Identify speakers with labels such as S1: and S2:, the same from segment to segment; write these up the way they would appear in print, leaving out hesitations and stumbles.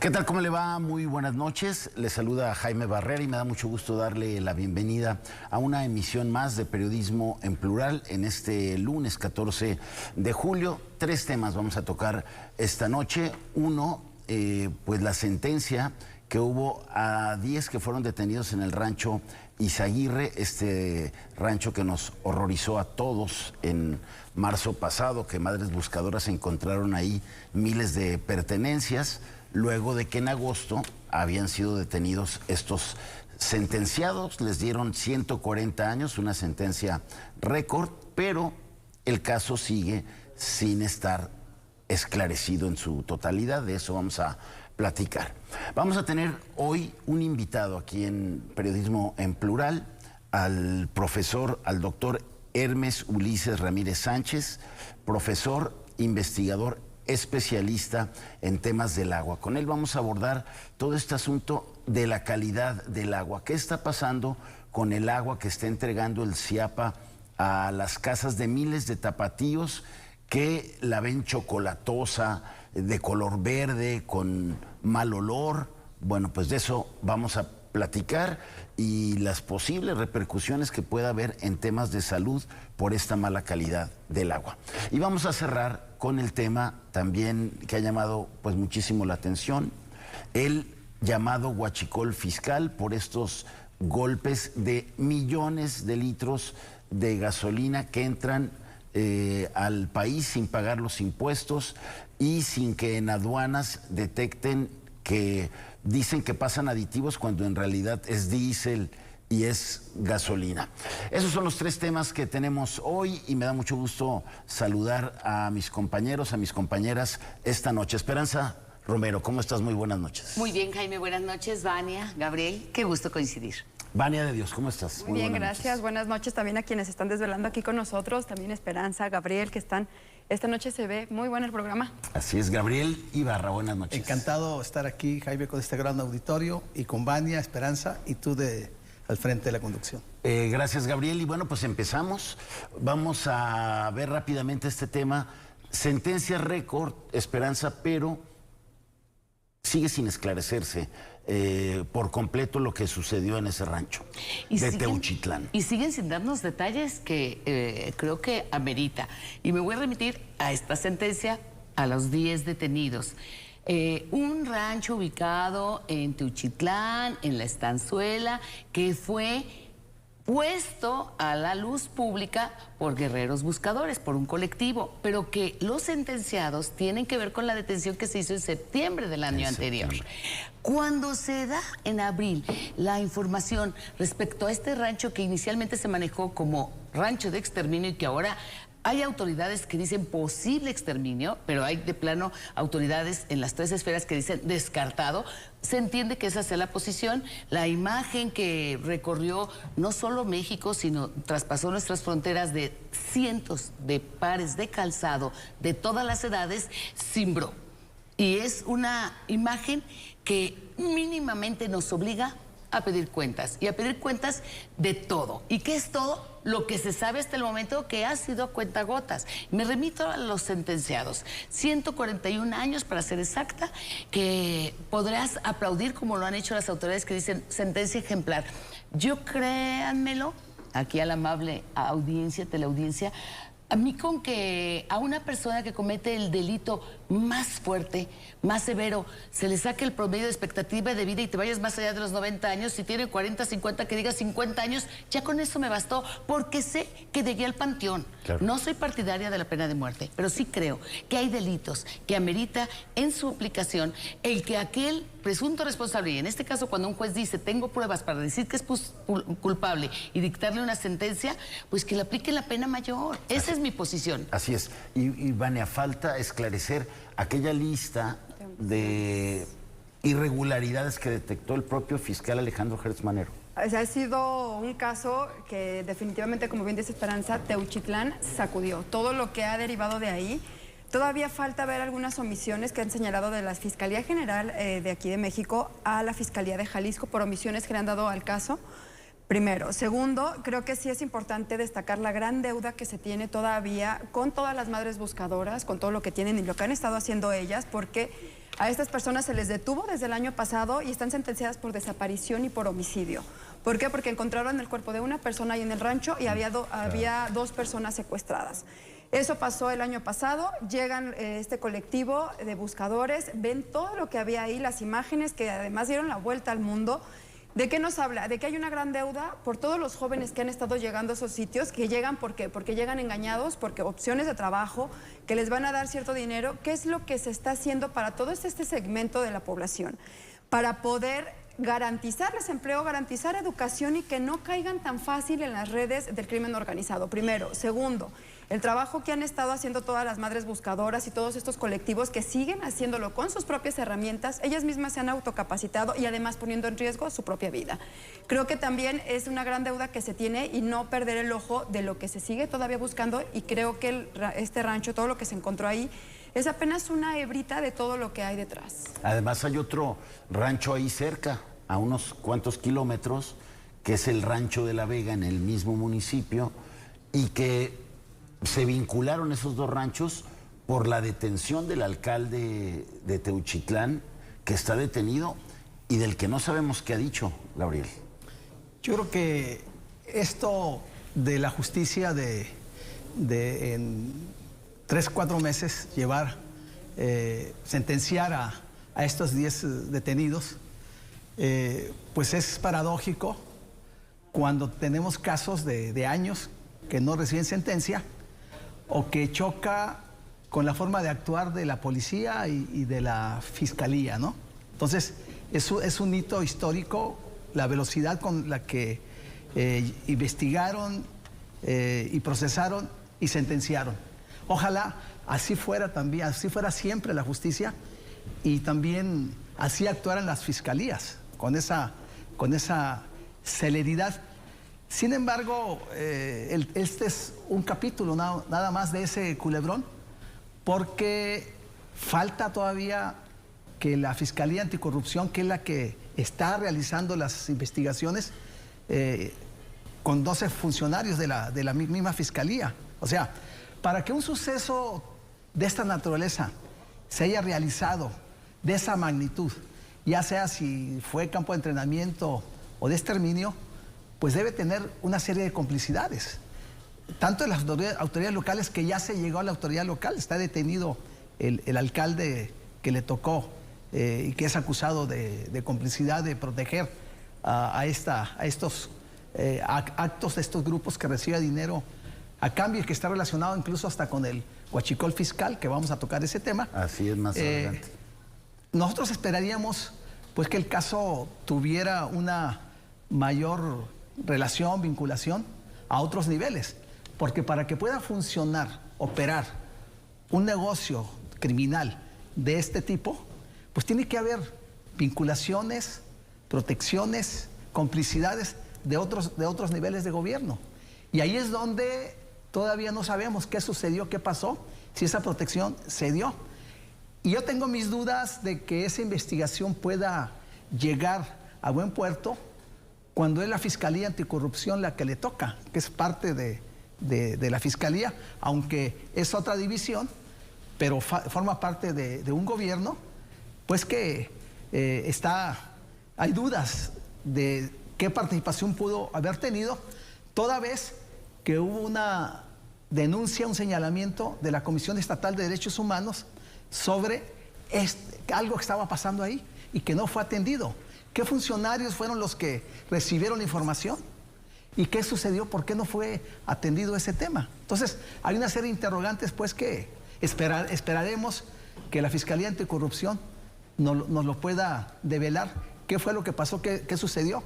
S1: ¿Qué tal? ¿Cómo le va? Muy buenas noches. Le saluda Jaime Barrera y me da mucho gusto darle la bienvenida a una emisión más de Periodismo en Plural en este lunes 14 de julio. 3 temas vamos a tocar esta noche. Uno, pues la sentencia que hubo a 10 que fueron detenidos en el rancho Izaguirre, este rancho que nos horrorizó a todos en marzo pasado, que Madres Buscadoras encontraron ahí miles de pertenencias, luego de que en agosto habían sido detenidos estos sentenciados. Les dieron 140 años, una sentencia récord, pero el caso sigue sin estar esclarecido en su totalidad. De eso vamos a platicar. Vamos a tener hoy un invitado aquí en Periodismo en Plural, al doctor Hermes Ulises Ramírez Sánchez, profesor, investigador, especialista en temas del agua. Con él vamos a abordar todo este asunto de la calidad del agua. ¿Qué está pasando con el agua que está entregando el CIAPA a las casas de miles de tapatíos que la ven chocolatosa, de color verde, con mal olor? Bueno, pues de eso vamos a platicar y las posibles repercusiones que pueda haber en temas de salud por esta mala calidad del agua. Y vamos a cerrar con el tema también que ha llamado pues muchísimo la atención, el llamado huachicol fiscal por estos golpes de millones de litros de gasolina que entran al país sin pagar los impuestos y sin que en aduanas detecten que dicen que pasan aditivos cuando en realidad es diésel y es gasolina. Esos son los 3 temas que tenemos hoy y me da mucho gusto saludar a mis compañeros, a mis compañeras esta noche. Esperanza Romero, ¿cómo estás? Muy buenas noches.
S2: Muy bien, Jaime, buenas noches. Vania, Gabriel, qué gusto coincidir.
S1: Vania de Dios, ¿cómo estás?
S3: Muy bien, gracias. Buenas noches también a quienes están desvelando aquí con nosotros, también Esperanza, Gabriel, que están... Esta noche se ve muy bueno el programa.
S1: Así es, Gabriel Ibarra, buenas noches.
S4: Encantado de estar aquí, Jaime, con este gran auditorio y con Vania, Esperanza y tú al frente de la conducción.
S1: Gracias, Gabriel. Y bueno, pues empezamos. Vamos a ver rápidamente este tema. Sentencia récord, Esperanza, pero sigue sin esclarecerse por completo lo que sucedió en ese rancho de Teuchitlán.
S2: Y siguen sin darnos detalles que creo que amerita. Y me voy a remitir a esta sentencia, a los 10 detenidos. Un rancho ubicado en Teuchitlán, en la Estanzuela, que fue puesto a la luz pública por guerreros buscadores, por un colectivo, pero que los sentenciados tienen que ver con la detención que se hizo en septiembre del año anterior. Cuando se da en abril la información respecto a este rancho que inicialmente se manejó como rancho de exterminio y que ahora hay autoridades que dicen posible exterminio, pero hay de plano autoridades en las 3 esferas que dicen descartado. Se entiende que esa sea la posición. La imagen que recorrió no solo México, sino traspasó nuestras fronteras de cientos de pares de calzado de todas las edades, cimbró. Y es una imagen que mínimamente nos obliga a pedir cuentas, y a pedir cuentas de todo. ¿Y qué es todo? Lo que se sabe hasta el momento, que ha sido a cuentagotas. Me remito a los sentenciados. 141 años, para ser exacta, que podrás aplaudir como lo han hecho las autoridades que dicen sentencia ejemplar. Yo, créanmelo, aquí a la amable audiencia, teleaudiencia, a mí con que a una persona que comete el delito más fuerte, más severo, se le saque el promedio de expectativa de vida y te vayas más allá de los 90 años, si tiene 40, 50, que diga 50 años, ya con eso me bastó, porque sé que llegué al panteón. Claro. No soy partidaria de la pena de muerte, pero sí creo que hay delitos que amerita en su aplicación el que aquel presunto responsable, y en este caso cuando un juez dice tengo pruebas para decir que es culpable y dictarle una sentencia, pues que le aplique la pena mayor. Esa es mi posición.
S1: Así es. Y Vania, falta esclarecer aquella lista de irregularidades que detectó el propio fiscal Alejandro Gertz Manero.
S3: O sea, ha sido un caso que definitivamente, como bien dice Esperanza, Teuchitlán sacudió. Todo lo que ha derivado de ahí. Todavía falta ver algunas omisiones que han señalado de la Fiscalía General de aquí de México a la Fiscalía de Jalisco por omisiones que le han dado al caso. Primero. Segundo, creo que sí es importante destacar la gran deuda que se tiene todavía con todas las madres buscadoras, con todo lo que tienen y lo que han estado haciendo ellas, porque A estas personas se les detuvo desde el año pasado y están sentenciadas por desaparición y por homicidio. ¿Por qué? Porque encontraron el cuerpo de una persona ahí en el rancho y había 2 personas secuestradas. Eso pasó el año pasado, llegan este colectivo de buscadores, ven todo lo que había ahí, las imágenes que además dieron la vuelta al mundo. ¿De qué nos habla? De que hay una gran deuda por todos los jóvenes que han estado llegando a esos sitios, que llegan, ¿por qué? Porque llegan engañados, porque opciones de trabajo, que les van a dar cierto dinero. ¿Qué es lo que se está haciendo para todo este segmento de la población? Para poder garantizarles empleo, garantizar educación y que no caigan tan fácil en las redes del crimen organizado, primero. Segundo, el trabajo que han estado haciendo todas las madres buscadoras y todos estos colectivos que siguen haciéndolo con sus propias herramientas, ellas mismas se han autocapacitado y además poniendo en riesgo su propia vida. Creo que también es una gran deuda que se tiene y no perder el ojo de lo que se sigue todavía buscando, y creo que este rancho, todo lo que se encontró ahí, es apenas una hebrita de todo lo que hay detrás.
S1: Además hay otro rancho ahí cerca, a unos cuantos kilómetros, que es el Rancho de la Vega, en el mismo municipio, y que se vincularon esos 2 ranchos por la detención del alcalde de Teuchitlán, que está detenido y del que no sabemos qué ha dicho, Gabriel.
S4: Yo creo que esto de la justicia en 3, 4 meses sentenciar a estos 10 detenidos, pues es paradójico cuando tenemos casos de años que no reciben sentencia, o que choca con la forma de actuar de la policía y de la fiscalía, ¿no? Entonces, eso es un hito histórico, la velocidad con la que investigaron y procesaron y sentenciaron. Ojalá así fuera también, así fuera siempre la justicia, y también así actuaran las fiscalías, con esa celeridad. Sin embargo, este es un capítulo nada más de ese culebrón, porque falta todavía que la Fiscalía Anticorrupción, que es la que está realizando las investigaciones, con 12 funcionarios de la misma Fiscalía. O sea, para que un suceso de esta naturaleza se haya realizado de esa magnitud, ya sea si fue campo de entrenamiento o de exterminio, pues debe tener una serie de complicidades. Tanto en las autoridades locales, que ya se llegó a la autoridad local, está detenido el alcalde que le tocó y que es acusado de complicidad, de proteger a estos actos de estos grupos que reciben dinero a cambio, y que está relacionado incluso hasta con el huachicol fiscal, que vamos a tocar ese tema.
S1: Así es, más adelante.
S4: Nosotros esperaríamos pues que el caso tuviera una mayor relación, vinculación a otros niveles, porque para que pueda funcionar, operar un negocio criminal de este tipo, pues tiene que haber vinculaciones, protecciones, complicidades de otros niveles de gobierno. Y ahí es donde todavía no sabemos qué sucedió, qué pasó, si esa protección se dio. Y yo tengo mis dudas de que esa investigación pueda llegar a buen puerto cuando es la Fiscalía Anticorrupción la que le toca, que es parte de la Fiscalía, aunque es otra división, pero forma parte de un gobierno, pues que hay dudas de qué participación pudo haber tenido, toda vez que hubo una denuncia, un señalamiento de la Comisión Estatal de Derechos Humanos sobre algo que estaba pasando ahí y que no fue atendido. ¿Qué funcionarios fueron los que recibieron la información? ¿Y qué sucedió? ¿Por qué no fue atendido ese tema? Entonces, hay una serie de interrogantes, pues, que esperaremos que la Fiscalía Anticorrupción nos lo pueda develar. ¿Qué fue lo que pasó? ¿Qué sucedió?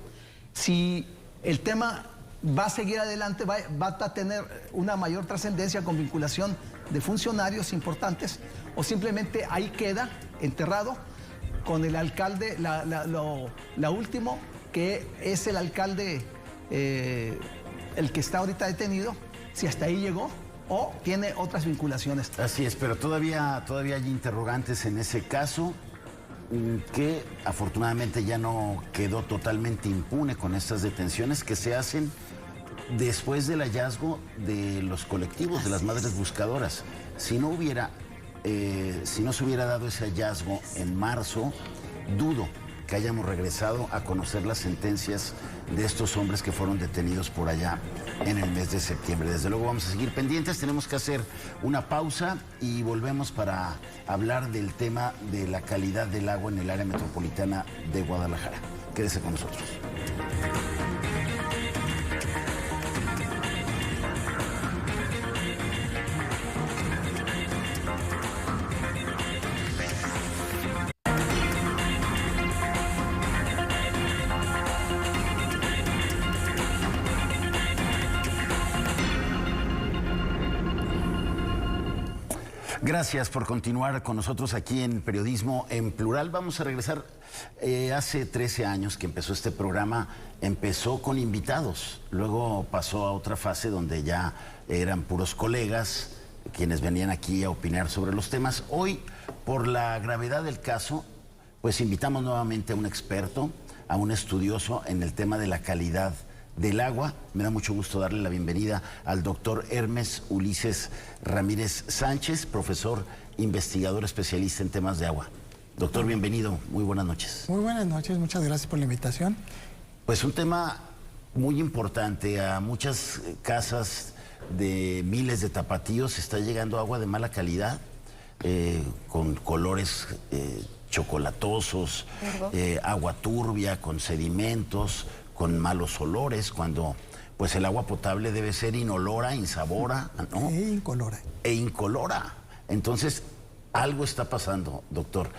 S4: Si el tema va a seguir adelante, va a tener una mayor trascendencia con vinculación de funcionarios importantes, o simplemente ahí queda enterrado con el alcalde, la último, que es el alcalde, el que está ahorita detenido, si hasta ahí llegó o tiene otras vinculaciones.
S1: Así es, pero todavía hay interrogantes en ese caso, que afortunadamente ya no quedó totalmente impune con estas detenciones que se hacen después del hallazgo de los colectivos de las madres buscadoras. Si no hubiera si no se hubiera dado ese hallazgo en marzo, dudo que hayamos regresado a conocer las sentencias de estos hombres que fueron detenidos por allá en el mes de septiembre. Desde luego vamos a seguir pendientes, tenemos que hacer una pausa y volvemos para hablar del tema de la calidad del agua en el área metropolitana de Guadalajara. Quédese con nosotros. Gracias por continuar con nosotros aquí en Periodismo en Plural. Vamos a regresar. Hace 13 años que empezó este programa, empezó con invitados. Luego pasó a otra fase donde ya eran puros colegas quienes venían aquí a opinar sobre los temas. Hoy, por la gravedad del caso, pues invitamos nuevamente a un experto, a un estudioso en el tema de la calidad del agua. Me da mucho gusto darle la bienvenida al doctor Hermes Ulises Ramírez Sánchez, profesor, investigador especialista en temas de agua. Doctor, bienvenido, muy buenas noches.
S5: Muy buenas noches, muchas gracias por la invitación.
S1: Pues un tema muy importante. A muchas casas de miles de tapatíos está llegando agua de mala calidad, con colores chocolatosos, agua turbia, con sedimentos, con malos olores, cuando pues el agua potable debe ser inolora, insabora, ¿no?
S5: E incolora.
S1: E incolora. Entonces, algo está pasando, doctor.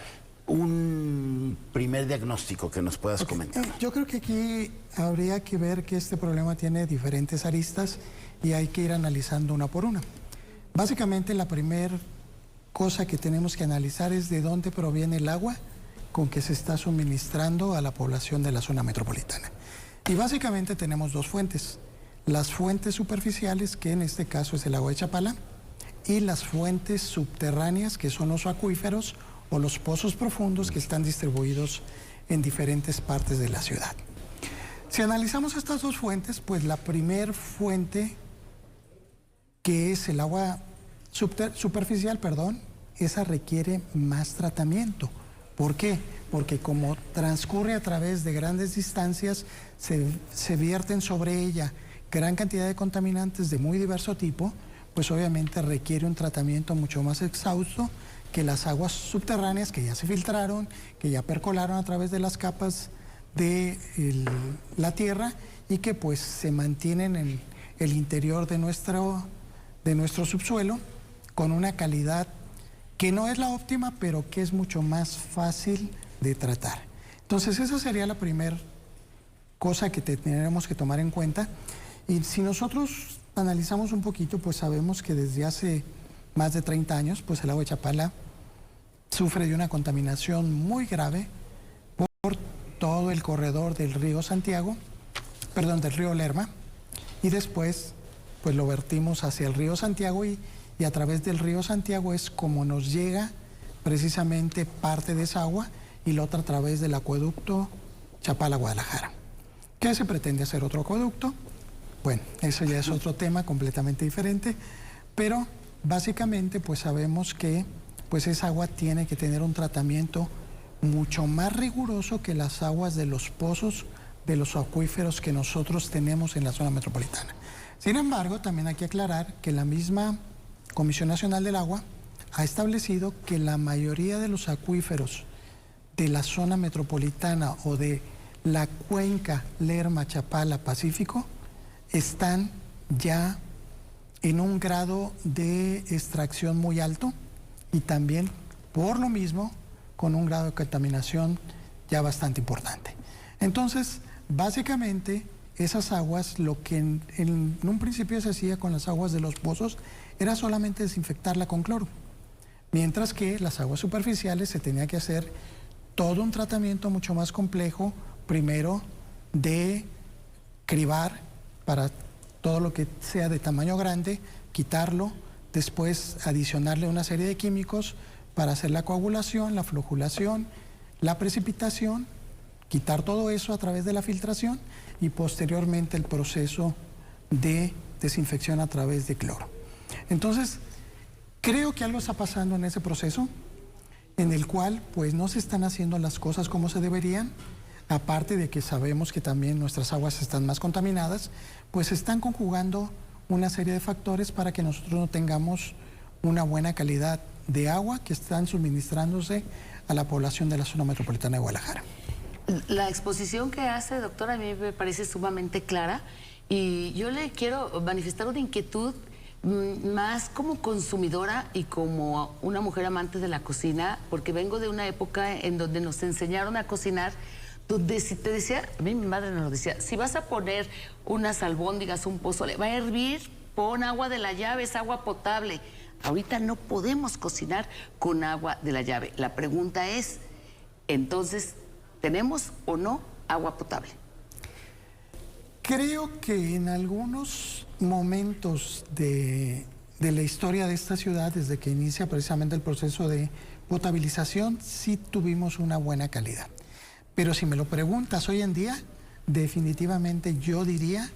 S1: Un primer diagnóstico que nos puedas comentar.
S5: Yo creo que aquí habría que ver que este problema tiene diferentes aristas y hay que ir analizando una por una. Básicamente, la primera cosa que tenemos que analizar es de dónde proviene el agua con que se está suministrando a la población de la zona metropolitana. Y básicamente tenemos dos fuentes. Las fuentes superficiales, que en este caso es el agua de Chapala, y las fuentes subterráneas, que son los acuíferos o los pozos profundos que están distribuidos en diferentes partes de la ciudad. Si analizamos estas dos fuentes, pues la primer fuente, que es el agua superficial, esa requiere más tratamiento. ¿Por qué? Porque como transcurre a través de grandes distancias, se vierten sobre ella gran cantidad de contaminantes de muy diverso tipo, pues obviamente requiere un tratamiento mucho más exhausto que las aguas subterráneas que ya se filtraron, que ya percolaron a través de las capas de la tierra y que pues se mantienen en el interior de nuestro subsuelo con una calidad que no es la óptima, pero que es mucho más fácil de tratar. Entonces esa sería la primera cosa que tendremos que tomar en cuenta. Y si nosotros analizamos un poquito, pues sabemos que desde hace más de 30 años, pues el agua de Chapala sufre de una contaminación muy grave por todo el corredor del río del río Lerma, y después pues lo vertimos hacia el río Santiago y a través del río Santiago es como nos llega precisamente parte de esa agua y la otra a través del acueducto Chapala-Guadalajara. ¿Qué se pretende hacer otro acueducto? Bueno, eso ya es otro tema completamente diferente, pero básicamente pues sabemos que pues esa agua tiene que tener un tratamiento mucho más riguroso que las aguas de los pozos, de los acuíferos que nosotros tenemos en la zona metropolitana. Sin embargo, también hay que aclarar que la misma Comisión Nacional del Agua ha establecido que la mayoría de los acuíferos de la zona metropolitana o de la cuenca Lerma-Chapala-Pacífico están ya en un grado de extracción muy alto y también, por lo mismo, con un grado de contaminación ya bastante importante. Entonces, básicamente, esas aguas, lo que en un principio se hacía con las aguas de los pozos era solamente desinfectarla con cloro, mientras que las aguas superficiales se tenía que hacer todo un tratamiento mucho más complejo, primero de cribar para todo lo que sea de tamaño grande, quitarlo, después adicionarle una serie de químicos para hacer la coagulación, la floculación, la precipitación, quitar todo eso a través de la filtración y posteriormente el proceso de desinfección a través de cloro. Entonces, Creo que algo está pasando en ese proceso, en el cual pues no se están haciendo las cosas como se deberían, aparte de que sabemos que también nuestras aguas están más contaminadas, pues se están conjugando una serie de factores para que nosotros no tengamos una buena calidad de agua que están suministrándose a la población de la zona metropolitana de Guadalajara.
S2: La exposición que hace, doctora, a mí me parece sumamente clara y yo le quiero manifestar una inquietud más como consumidora y como una mujer amante de la cocina, porque vengo de una época en donde nos enseñaron a cocinar, donde si te decía, a mí mi madre nos lo decía, si vas a poner unas albóndigas, un pozole, va a hervir, pon agua de la llave, es agua potable. Ahorita no podemos cocinar con agua de la llave. La pregunta es, entonces, ¿tenemos o no agua potable?
S5: Creo que en algunos momentos de la historia de esta ciudad, desde que inicia precisamente el proceso de potabilización, sí tuvimos una buena calidad. Pero si me lo preguntas hoy en día, definitivamente yo diría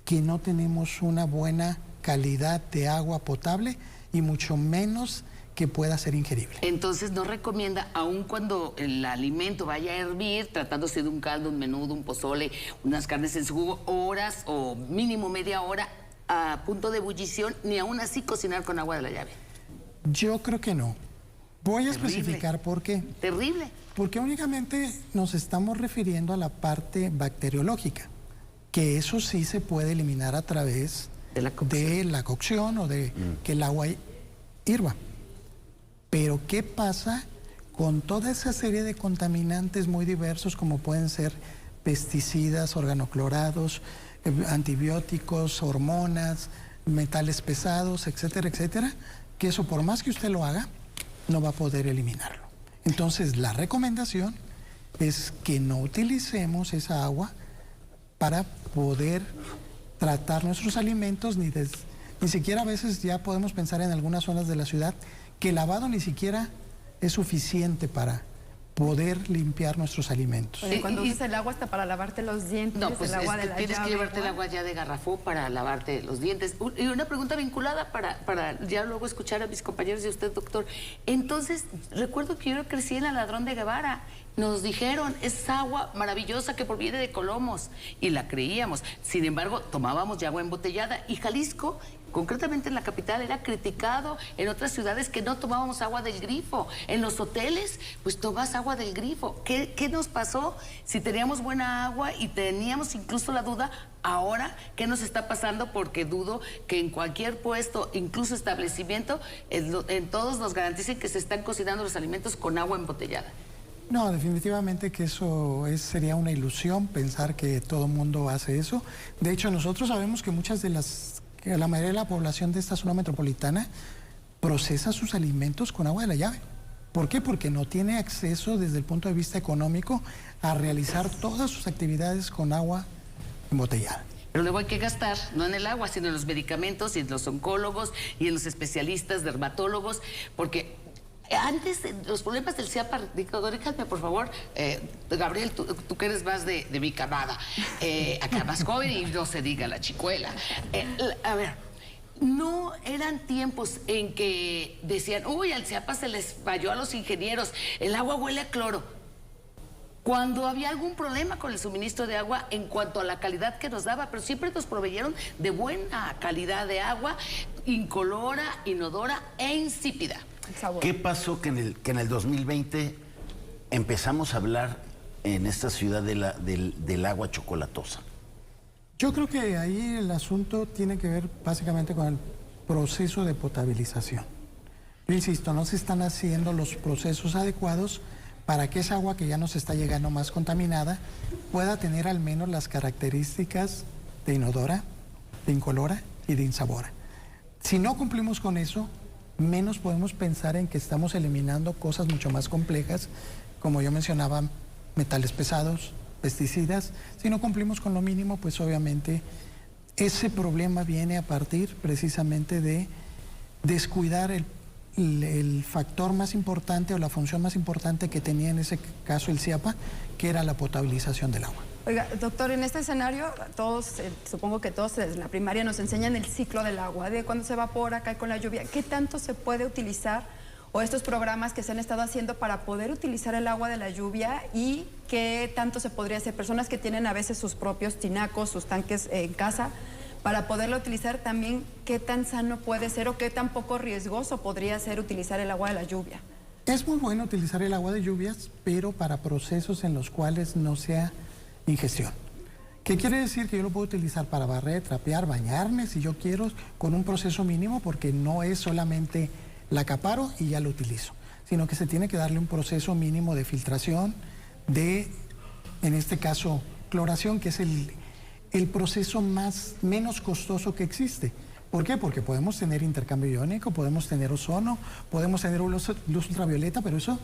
S5: que no tenemos una buena calidad de agua potable y mucho menos que pueda ser ingerible.
S2: Entonces no recomienda, aun cuando el alimento vaya a hervir, tratándose de un caldo, un menudo, un pozole, unas carnes en su jugo, horas o mínimo media hora a punto de ebullición, ni aún así cocinar con agua de la llave.
S5: Yo creo que no. Voy a
S2: Terrible.
S5: especificar por qué.
S2: Terrible.
S5: Porque únicamente nos estamos refiriendo a la parte bacteriológica, que eso sí se puede eliminar a través de la cocción o de que el agua hirva. Pero ¿qué pasa con toda esa serie de contaminantes muy diversos como pueden ser pesticidas, organoclorados, antibióticos, hormonas, metales pesados, etcétera, etcétera? Que eso por más que usted lo haga, no va a poder eliminarlo. Entonces la recomendación es que no utilicemos esa agua para poder tratar nuestros alimentos, ni siquiera a veces ya podemos pensar en algunas zonas de la ciudad que el lavado ni siquiera es suficiente para poder limpiar nuestros alimentos.
S3: Oye, cuando usas el agua hasta para lavarte los dientes,
S2: No, pues
S3: el agua de la
S2: tienes
S3: llave,
S2: que llevarte el
S3: igual.
S2: agua ya de garrafón para lavarte los dientes. Y una pregunta vinculada para ya luego escuchar a mis compañeros y a usted, doctor. Entonces, recuerdo que yo crecí en la Ladrón de Guevara. Nos dijeron, es agua maravillosa que proviene de Colomos. Y la creíamos. Sin embargo, tomábamos ya agua embotellada. Y Jalisco, concretamente en la capital, era criticado en otras ciudades que no tomábamos agua del grifo. En los hoteles, pues tomas agua del grifo. ¿Qué nos pasó? Si teníamos buena agua y teníamos incluso la duda, ahora, ¿qué nos está pasando? Porque dudo que en cualquier puesto, incluso establecimiento, en todos nos garanticen que se están cocinando los alimentos con agua embotellada.
S5: No, definitivamente que eso sería una ilusión pensar que todo el mundo hace eso. De hecho, nosotros sabemos que que la mayoría de la población de esta zona metropolitana procesa sus alimentos con agua de la llave. ¿Por qué? Porque no tiene acceso desde el punto de vista económico a realizar todas sus actividades con agua embotellada.
S2: Pero luego hay que gastar, no en el agua, sino en los medicamentos y en los oncólogos y en los especialistas dermatólogos, porque antes los problemas del CIAPA, déjame por favor, Gabriel, tú que eres más de mi camada, acá más joven y no se diga la chicuela. A ver, no eran tiempos en que decían, uy, al CIAPA se les falló a los ingenieros, el agua huele a cloro. Cuando había algún problema con el suministro de agua en cuanto a la calidad que nos daba, pero siempre nos proveyeron de buena calidad de agua, incolora, inodora e insípida.
S1: ¿Qué pasó que en el 2020 empezamos a hablar en esta ciudad del agua chocolatosa?
S5: Yo creo que ahí el asunto tiene que ver básicamente con el proceso de potabilización. Yo insisto, no se están haciendo los procesos adecuados para que esa agua que ya nos está llegando más contaminada pueda tener al menos las características de inodora, de incolora y de insabora. Si no cumplimos con eso, menos podemos pensar en que estamos eliminando cosas mucho más complejas, como yo mencionaba, metales pesados, pesticidas. Si no cumplimos con lo mínimo, pues obviamente ese problema viene a partir precisamente de descuidar el factor más importante o la función más importante que tenía en ese caso el CIAPA, que era la potabilización del agua.
S3: Oiga, doctor, en este escenario, todos, supongo que todos desde la primaria nos enseñan el ciclo del agua, de cuando se evapora, cae con la lluvia. ¿Qué tanto se puede utilizar, o estos programas que se han estado haciendo para poder utilizar el agua de la lluvia, y qué tanto se podría hacer? Personas que tienen a veces sus propios tinacos, sus tanques en casa, para poderlo utilizar también, ¿qué tan sano puede ser o qué tan poco riesgoso podría ser utilizar el agua de la lluvia?
S5: Es muy bueno utilizar el agua de lluvias, pero para procesos en los cuales no sea ingestión. ¿Qué quiere decir? Que yo lo puedo utilizar para barrer, trapear, bañarme, si yo quiero, con un proceso mínimo, porque no es solamente la acaparo y ya lo utilizo, sino que se tiene que darle un proceso mínimo de filtración, en este caso, cloración, que es el proceso menos costoso que existe. ¿Por qué? Porque podemos tener intercambio iónico, podemos tener ozono, podemos tener luz ultravioleta, pero eso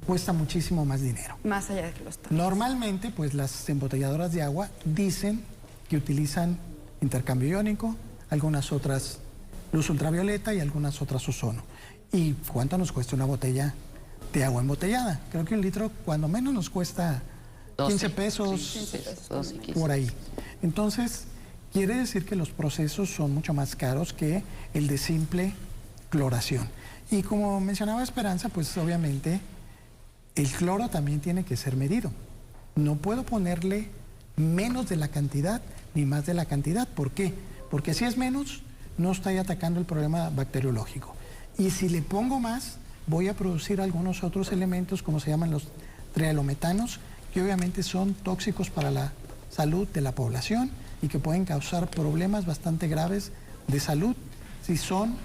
S5: cuesta muchísimo más dinero.
S3: Más allá de que los tanques.
S5: Normalmente, pues las embotelladoras de agua dicen que utilizan intercambio iónico, algunas otras luz ultravioleta y algunas otras ozono. ¿Y cuánto nos cuesta una botella de agua embotellada? Creo que un litro, cuando menos, nos cuesta 15 pesos,
S2: 15 pesos, 12, 15.
S5: por ahí. Entonces, quiere decir que los procesos son mucho más caros que el de simple cloración. Y como mencionaba Esperanza, pues obviamente el cloro también tiene que ser medido. No puedo ponerle menos de la cantidad ni más de la cantidad. ¿Por qué? Porque si es menos, no estoy atacando el problema bacteriológico. Y si le pongo más, voy a producir algunos otros elementos, como se llaman los trialometanos, que obviamente son tóxicos para la salud de la población y que pueden causar problemas bastante graves de salud si son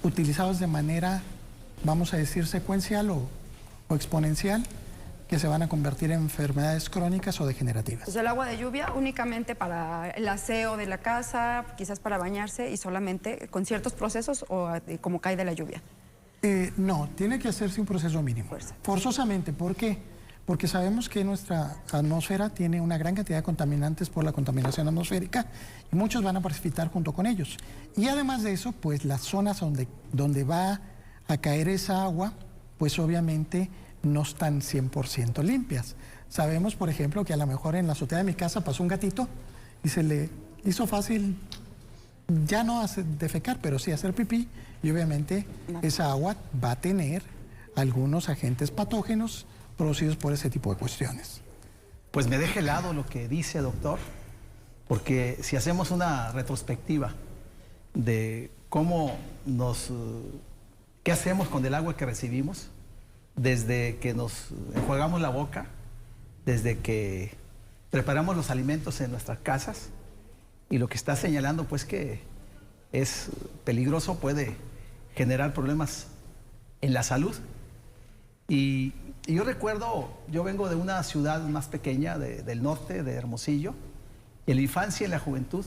S5: utilizados de manera, vamos a decir, secuencial o exponencial, que se van a convertir en enfermedades crónicas o degenerativas.
S3: Pues el agua de lluvia únicamente para el aseo de la casa, quizás para bañarse, y solamente con ciertos procesos o como cae de la lluvia.
S5: No, tiene que hacerse un proceso mínimo. Forzosamente, ¿por qué? Porque sabemos que nuestra atmósfera tiene una gran cantidad de contaminantes por la contaminación atmosférica y muchos van a precipitar junto con ellos. Y además de eso, pues las zonas donde va a caer esa agua, pues obviamente no están 100% limpias. Sabemos, por ejemplo, que a lo mejor en la azotea de mi casa pasó un gatito y se le hizo fácil ya no defecar, pero sí hacer pipí, y obviamente esa agua va a tener algunos agentes patógenos producidos por ese tipo de cuestiones.
S4: Pues me deja helado lo que dice, doctor, porque si hacemos una retrospectiva de qué hacemos con el agua que recibimos, desde que nos enjuagamos la boca, desde que preparamos los alimentos en nuestras casas, y lo que está señalando, pues, que es peligroso, puede generar problemas en la salud. Y yo recuerdo, yo vengo de una ciudad más pequeña del norte, de Hermosillo, y en la infancia y en la juventud,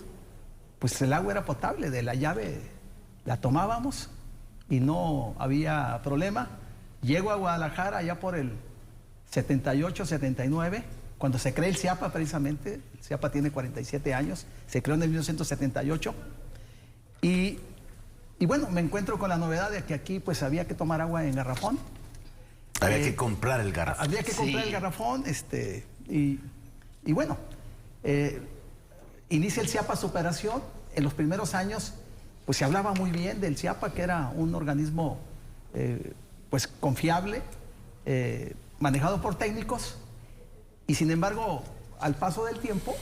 S4: pues el agua era potable, de la llave la tomábamos y no había problema. Llego a Guadalajara allá por el 78, 79, cuando se crea el CIAPA precisamente. El CIAPA tiene 47 años, se creó en el 1978. Y bueno, me encuentro con la novedad de que aquí pues había que tomar agua en garrafón.
S1: Había que comprar el garrafón.
S4: Había que comprar el garrafón, y bueno, inicia el CIAPA su operación. En los primeros años, pues se hablaba muy bien del CIAPA, que era un organismo pues confiable, manejado por técnicos, y sin embargo, al paso del tiempo,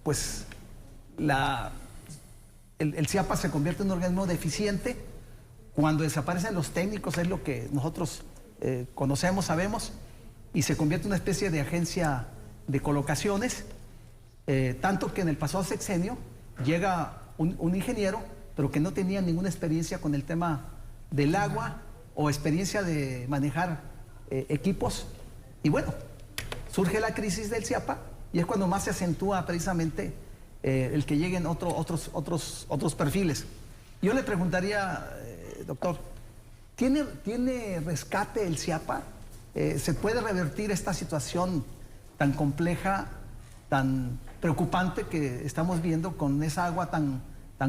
S4: pues el CIAPA se convierte en un organismo deficiente. Cuando desaparecen los técnicos, es lo que nosotros conocemos, sabemos, y se convierte en una especie de agencia de colocaciones, tanto que en el pasado sexenio llega un ingeniero, pero que no tenía ninguna experiencia con el tema del agua o experiencia de manejar equipos, y bueno, surge la crisis del CIAPA, y es cuando más se acentúa precisamente el que lleguen otros perfiles. Yo le preguntaría, doctor, ¿tiene rescate el CIAPA? ¿Se puede revertir esta situación tan compleja, tan preocupante que estamos viendo con esa agua tan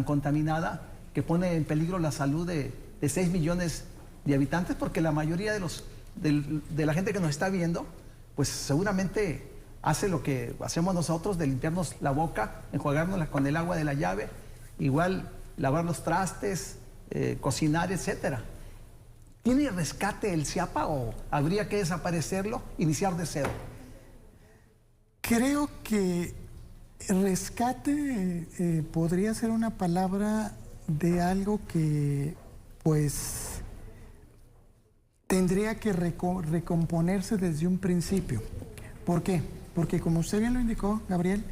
S4: contaminada, que pone en peligro la salud de 6 millones de habitantes? Porque la mayoría de la gente que nos está viendo, pues seguramente hace lo que hacemos nosotros de limpiarnos la boca, enjuagárnosla con el agua de la llave, igual lavar los trastes, cocinar, etcétera. ¿Tiene rescate el CIAPA o habría que desaparecerlo, iniciar de cero?
S5: Creo que rescate podría ser una palabra de algo que pues tendría que recomponerse desde un principio. ¿Por qué? Porque como usted bien lo indicó, Gabriel,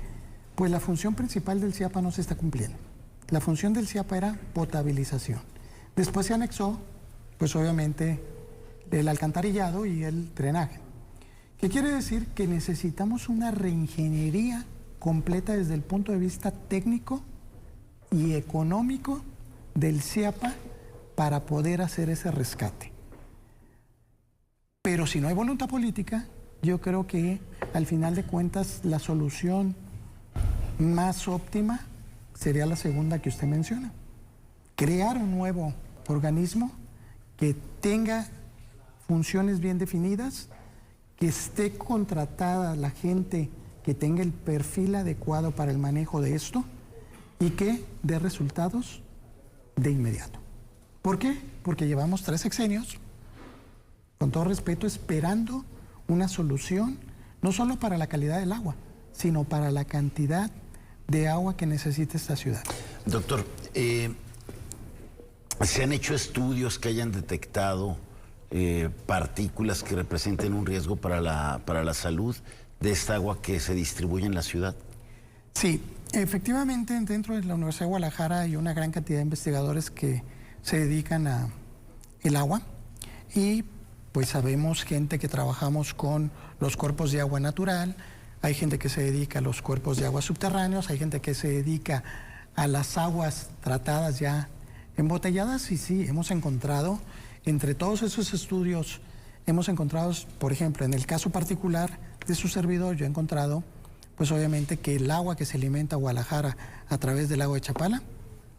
S5: pues la función principal del CIAPA no se está cumpliendo. La función del CIAPA era potabilización. Después se anexó, pues obviamente, el alcantarillado y el drenaje. ¿Qué quiere decir? Que necesitamos una reingeniería completa desde el punto de vista técnico y económico del CIAPA para poder hacer ese rescate. Pero si no hay voluntad política, yo creo que al final de cuentas la solución más óptima sería la segunda que usted menciona. Crear un nuevo organismo que tenga funciones bien definidas, que esté contratada la gente que tenga el perfil adecuado para el manejo de esto y que dé resultados de inmediato. ¿Por qué? Porque llevamos 3 sexenios, con todo respeto, esperando una solución, no solo para la calidad del agua, sino para la cantidad de agua que necesita esta ciudad.
S1: Doctor, ¿se han hecho estudios que hayan detectado partículas que representen un riesgo para la salud de esta agua que se distribuye en la ciudad?
S5: Sí, efectivamente dentro de la Universidad de Guadalajara hay una gran cantidad de investigadores que se dedican a el agua y pues sabemos gente que trabajamos con los cuerpos de agua natural, hay gente que se dedica a los cuerpos de agua subterráneos, hay gente que se dedica a las aguas tratadas ya embotelladas y sí, hemos encontrado, entre todos esos estudios, hemos encontrado, por ejemplo, en el caso particular de su servidor, yo he encontrado, pues obviamente que el agua que se alimenta a Guadalajara a través del lago de Chapala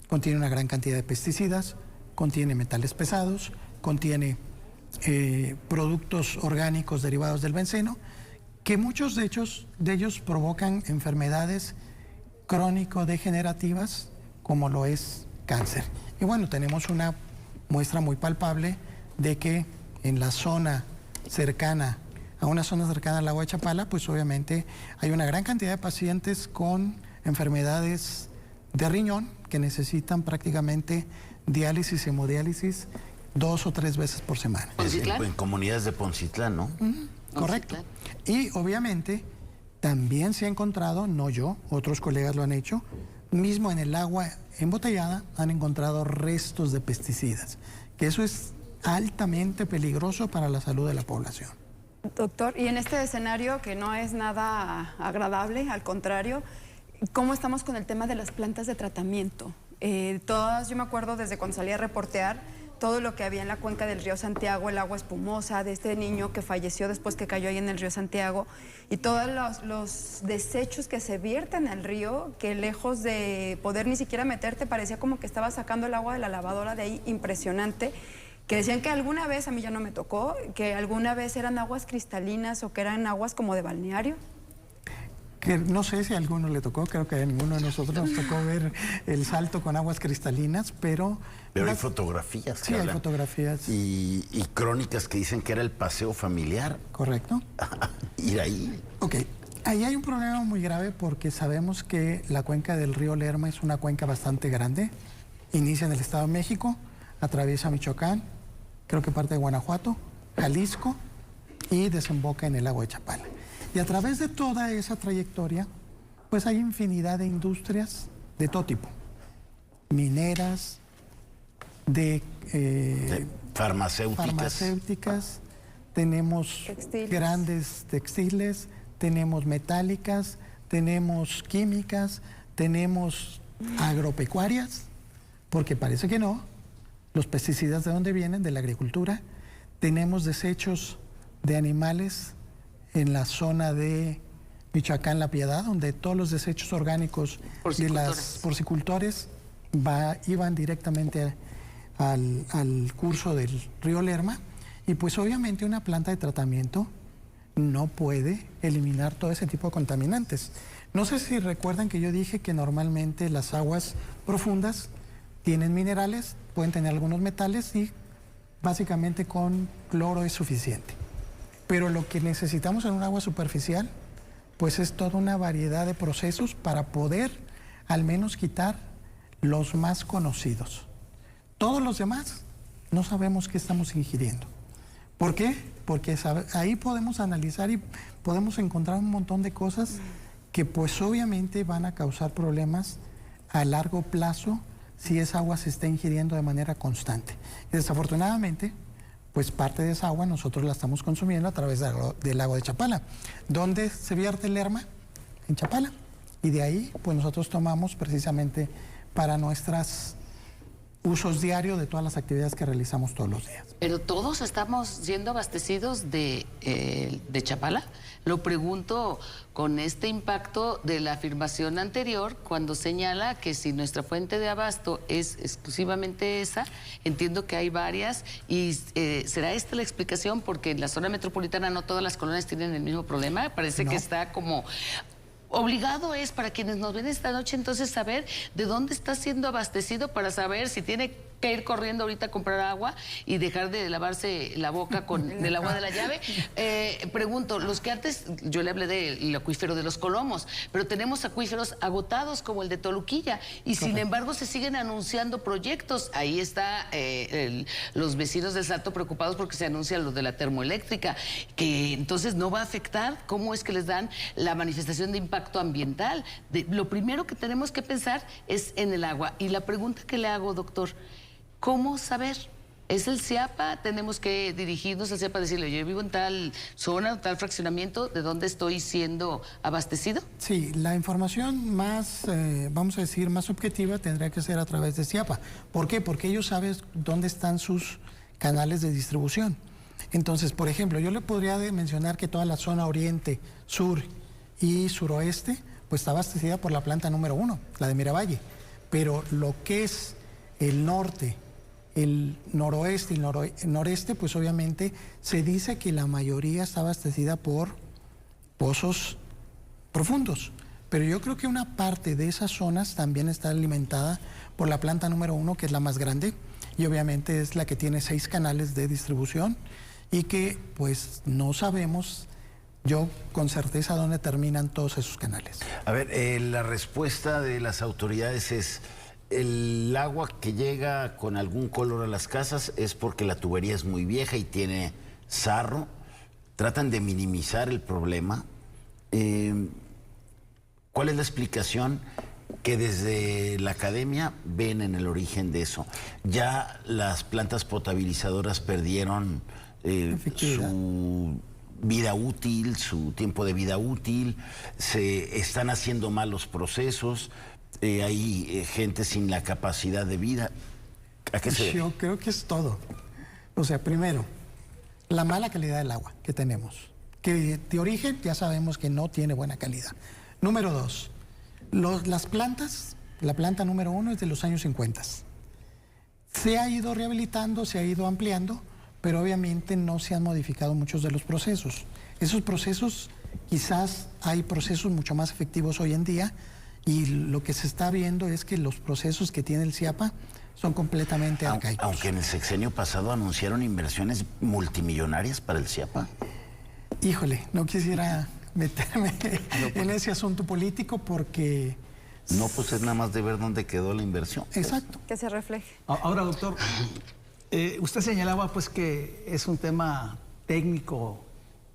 S5: contiene una gran cantidad de pesticidas, contiene metales pesados, contiene productos orgánicos derivados del benceno, que muchos de ellos provocan enfermedades crónico-degenerativas, como lo es cáncer. Y bueno, tenemos una muestra muy palpable de que en la zona cercana, a una zona cercana al lago de Chapala, pues obviamente hay una gran cantidad de pacientes con enfermedades de riñón que necesitan prácticamente diálisis, hemodiálisis 2 o 3 veces por semana.
S1: En comunidades de Poncitlán, ¿no?
S5: Correcto. Y obviamente también se ha encontrado, no yo, otros colegas lo han hecho, mismo en el agua embotellada han encontrado restos de pesticidas, que eso es altamente peligroso para la salud de la población.
S3: Doctor, y en este escenario que no es nada agradable, al contrario, ¿cómo estamos con el tema de las plantas de tratamiento? Yo me acuerdo desde cuando salí a reportear todo lo que había en la cuenca del río Santiago, el agua espumosa de este niño que falleció después que cayó ahí en el río Santiago, y todos los desechos que se vierten al río, que lejos de poder ni siquiera meterte, parecía como que estaba sacando el agua de la lavadora de ahí, impresionante, que decían que alguna vez, a mí ya no me tocó, que alguna vez eran aguas cristalinas o que eran aguas como de balneario.
S5: Que no sé si a alguno le tocó, creo que a ninguno de nosotros nos tocó ver el salto con aguas cristalinas, pero
S1: hay fotografías.
S5: Sí, hay fotografías.
S1: Y crónicas que dicen que era el paseo familiar.
S5: Correcto.
S1: Ir ahí.
S5: Ok, ahí hay un problema muy grave porque sabemos que la cuenca del río Lerma es una cuenca bastante grande. Inicia en el Estado de México, atraviesa Michoacán, creo que parte de Guanajuato, Jalisco y desemboca en el lago de Chapala. Y a través de toda esa trayectoria, pues hay infinidad de industrias de todo tipo. Mineras, de farmacéuticas, tenemos grandes textiles, tenemos metálicas, tenemos químicas, tenemos agropecuarias, porque parece que no. Los pesticidas, ¿de dónde vienen? De la agricultura. Tenemos desechos de animales en la zona de Michoacán, La Piedad, donde todos los desechos orgánicos de los porcicultores iban directamente al curso del río Lerma. Y pues obviamente una planta de tratamiento no puede eliminar todo ese tipo de contaminantes. No sé si recuerdan que yo dije que normalmente las aguas profundas tienen minerales, pueden tener algunos metales y básicamente con cloro es suficiente. Pero lo que necesitamos en un agua superficial, pues es toda una variedad de procesos para poder al menos quitar los más conocidos. Todos los demás no sabemos qué estamos ingiriendo. ¿Por qué? Porque ahí podemos analizar y podemos encontrar un montón de cosas que pues obviamente van a causar problemas a largo plazo si esa agua se está ingiriendo de manera constante. Y desafortunadamente, pues parte de esa agua nosotros la estamos consumiendo a través del lago de Chapala, donde se vierte el Lerma en Chapala. Y de ahí, pues nosotros tomamos precisamente para nuestros usos diarios de todas las actividades que realizamos todos los días.
S2: Pero todos estamos siendo abastecidos de Chapala. Lo pregunto con este impacto de la afirmación anterior, cuando señala que si nuestra fuente de abasto es exclusivamente esa, entiendo que hay varias, y ¿será esta la explicación? Porque en la zona metropolitana no todas las colonias tienen el mismo problema. Parece que está como... Obligado es para quienes nos ven esta noche entonces saber de dónde está siendo abastecido para saber si tiene que ir corriendo ahorita a comprar agua y dejar de lavarse la boca con el agua de la llave. Pregunto, los que antes, yo le hablé del acuífero de los Colomos, pero tenemos acuíferos agotados como el de Toluquilla y sin embargo se siguen anunciando proyectos. Ahí está los vecinos del Salto preocupados porque se anuncia lo de la termoeléctrica, que entonces no va a afectar. ¿Cómo es que les dan la manifestación de impacto ambiental? Lo primero que tenemos que pensar es en el agua. Y la pregunta que le hago, doctor, ¿cómo saber? ¿Es el CIAPA? ¿Tenemos que dirigirnos al CIAPA y decirle, yo vivo en tal zona, tal fraccionamiento, ¿de dónde estoy siendo abastecido?
S5: Sí, la información más, vamos a decir, más objetiva tendría que ser a través de CIAPA. ¿Por qué? Porque ellos saben dónde están sus canales de distribución. Entonces, por ejemplo, yo le podría mencionar que toda la zona oriente, sur y suroeste, pues está abastecida por la planta número 1, la de Miravalle. Pero lo que es el norte, el noroeste y el noreste, pues obviamente se dice que la mayoría está abastecida por pozos profundos. Pero yo creo que una parte de esas zonas también está alimentada por la planta número 1, que es la más grande, y obviamente es la que tiene 6 canales de distribución y que pues no sabemos yo con certeza dónde terminan todos esos canales.
S1: A ver, la respuesta de las autoridades es: el agua que llega con algún color a las casas es porque la tubería es muy vieja y tiene sarro. Tratan de minimizar el problema. ¿Cuál es la explicación que desde la academia ven en el origen de eso? Ya las plantas potabilizadoras perdieron su vida útil, su tiempo de vida útil, se están haciendo mal los procesos. Hay gente sin la capacidad de vida. ¿A qué se debe?
S5: Yo creo que es todo. O sea, primero, la mala calidad del agua que tenemos, que de origen ya sabemos que no tiene buena calidad. Número 2, las plantas, la planta número 1 es de los años 50. Se ha ido rehabilitando, se ha ido ampliando, pero obviamente no se han modificado muchos de los procesos. Esos procesos, quizás hay procesos mucho más efectivos hoy en día, y lo que se está viendo es que los procesos que tiene el CIAPA son completamente arcaicos.
S1: Aunque en el sexenio pasado anunciaron inversiones multimillonarias para el CIAPA.
S5: Híjole, no quisiera meterme en ese asunto político porque...
S1: No, pues es nada más de ver dónde quedó la inversión.
S5: Exacto.
S3: Que se refleje.
S4: Ahora, doctor, usted señalaba pues que es un tema técnico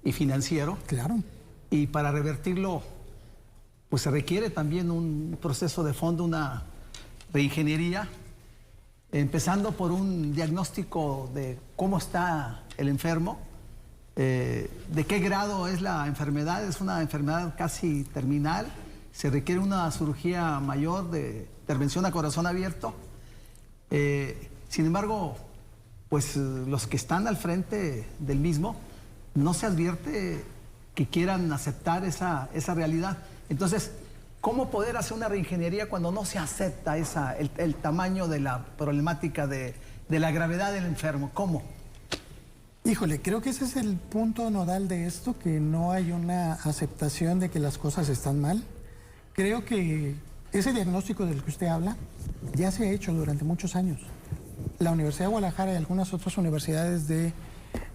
S4: y financiero.
S5: Claro.
S4: Y para revertirlo, pues se requiere también un proceso de fondo, una reingeniería, empezando por un diagnóstico de cómo está el enfermo, de qué grado es la enfermedad. Es una enfermedad casi terminal, se requiere una cirugía mayor de intervención a corazón abierto. Sin embargo, pues los que están al frente del mismo, no se advierte que quieran aceptar esa realidad. Entonces, ¿cómo poder hacer una reingeniería cuando no se acepta el tamaño de la problemática, de la gravedad del enfermo? ¿Cómo?
S5: Híjole, creo que ese es el punto nodal de esto, que no hay una aceptación de que las cosas están mal. Creo que ese diagnóstico del que usted habla ya se ha hecho durante muchos años. La Universidad de Guadalajara y algunas otras universidades del